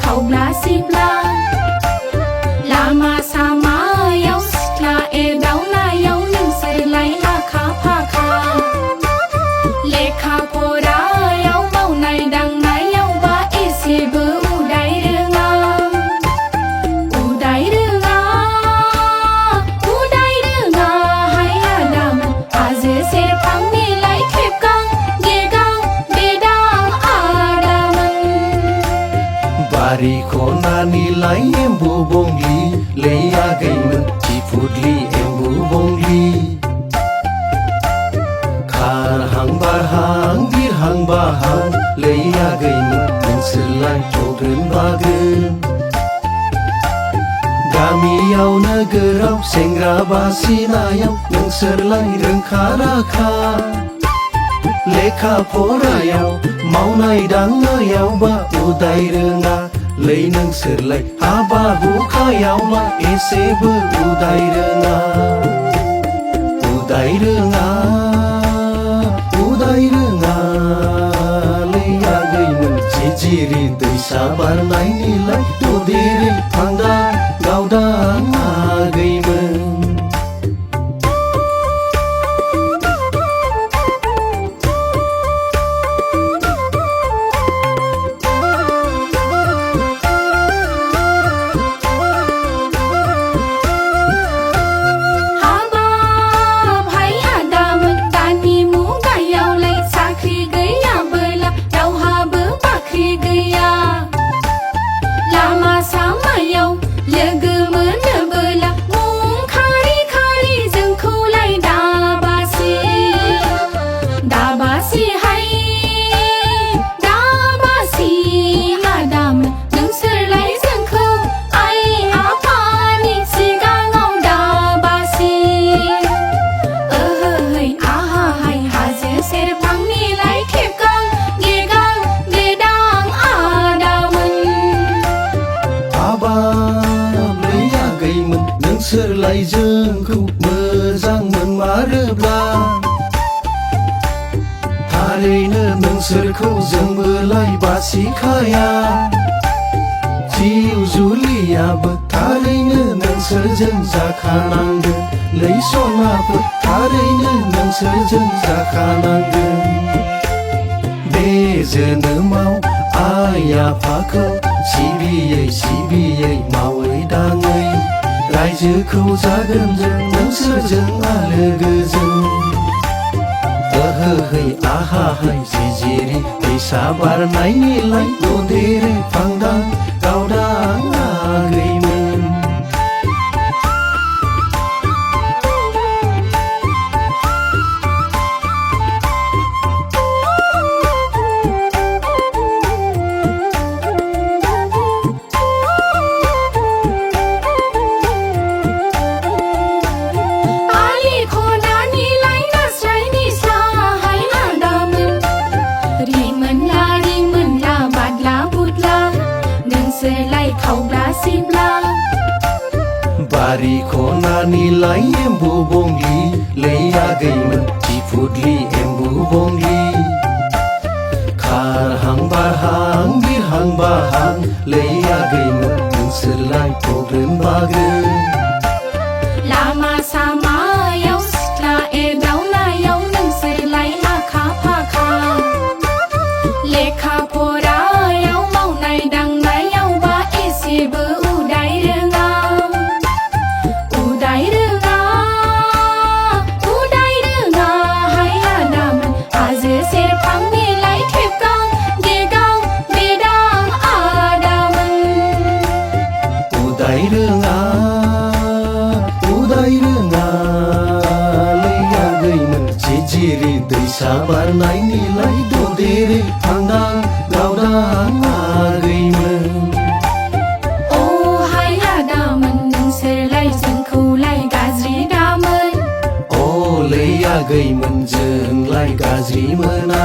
खावब्ला सिब्ला लामा सामायाव सिख्ला एदावनायाव नोंसोरलाय आखा फाखा लेखा फरायाव मावनाय दांनायावबा एसेबो उदाय रोङा हाय आदामोन हाजो सेरफांनिलाय खेबगां गेगां बेदां आदामोन बारि खनानिलाय एम्बु बंग्लि लैयागैमोन थिफुदलि एम्बु बंग्लि खारहां बारहां बिरहां बाहां लैयागैमोन नोंसोरलाय थौदोन बागोन गामियाव नोगोराव सेंग्रा बासिनायाव नोंसोरलाय रोंखा राखा लेखा फरायाव मावनाय दांनायावबा उदाय रोङा लै नोंसोरलाय हाबा हुखायावबा एसेबो उदाय रोङा लैयागैमोन जिजिरि दैसा बारनायनिलाय ददेरे थांदां गावदां आगैमोन नोंसोरलाय जोंखौ मोजां मोनमारोब्ला थारैनो नोंसोरखौ जोंबोलाय बासिखाया जिउ जुलियाबो थारैनो नोंसोरजों जाखानांगोन लै सनाफोर थारैनो नोंसोरजों जाखानांगोन बे जोनोमाव आइ आफाखौ सिबियै मावै दाङै रायजोखौ जागोन जों नोंसोरजों आलो गोजोन ओहोहै आहाहाय जिजिरि दैसा बारनायनिलाय ददेरे थांदां गावदां आगैमोन खावब्ला सिब्ला बारि खनानिलाय एम्बु बंग्लि लैयागैमोन थिफुदलि एम्बु बंग्लि खारहां बारहां बिरहां बाहां लैयागैमोन नोंसोरलाय थौदोन बागोन लामा सामायाव सिख्ला एदावनायाव नोंसोरलाय आखा फाखा लेखा फरायाव मावनाय दांनायावबा एसेबो उदाय रोङा हाय आदामोन हाजो सेरफांनिलाय खेबगां गेगां बेदां आदामोन उदाय रोङा लैयागैमोन जिजिरि दैसा बारनायनिलाय ददेरे थांदां गावदां आगैमोन हाय आदामोन नोंसोरलाय जोंखौलाय गाज्रि दामोन लैयागैमोन जोंलाय गाज्रि मोना